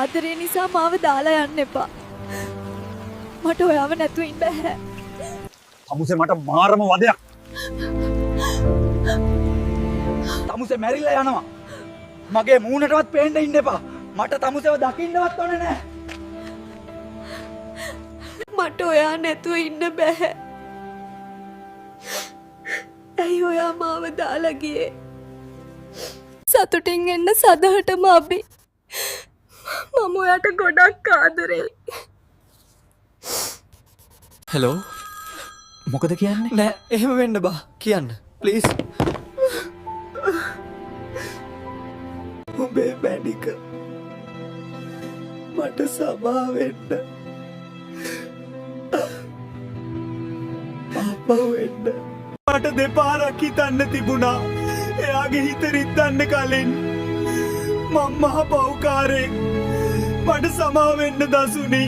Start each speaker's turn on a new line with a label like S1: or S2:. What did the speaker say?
S1: ආදරේ නිසා මාව දාලා යන්න එපා. මට ඔයාව නැතුව ඉන්න බෑ.
S2: තමුසේ මට මාරම වදයක්. තමුසේ මැරිලා යනවා. මගේ මූණටවත් පේන්න ඉන්න එපා. මට තමුසේව දකින්නවත් ඕනේ නෑ.
S1: මට ඔයා නැතුව ඉන්න බෑ. ඇයි ඔයා මාව දාලා ගියේ? සතුටින් එන්න සදහටම අපි. මම ඔයාට ගොඩක් ආදරෙයි.
S3: හෙලෝ මොකද කියන්නේ? නෑ එහෙම වෙන්න බා කියන්න ප්ලීස්.
S2: උඹේ බැඩික මට සමා වෙන්න. අපව වෙන්න. මට දෙපාරක් හිතන්න තිබුණා. එයාගේ හිත රිද්දන්න කලින් මම මහ පව්කාරයෙක්. මට සමා වෙන්න දසුනි.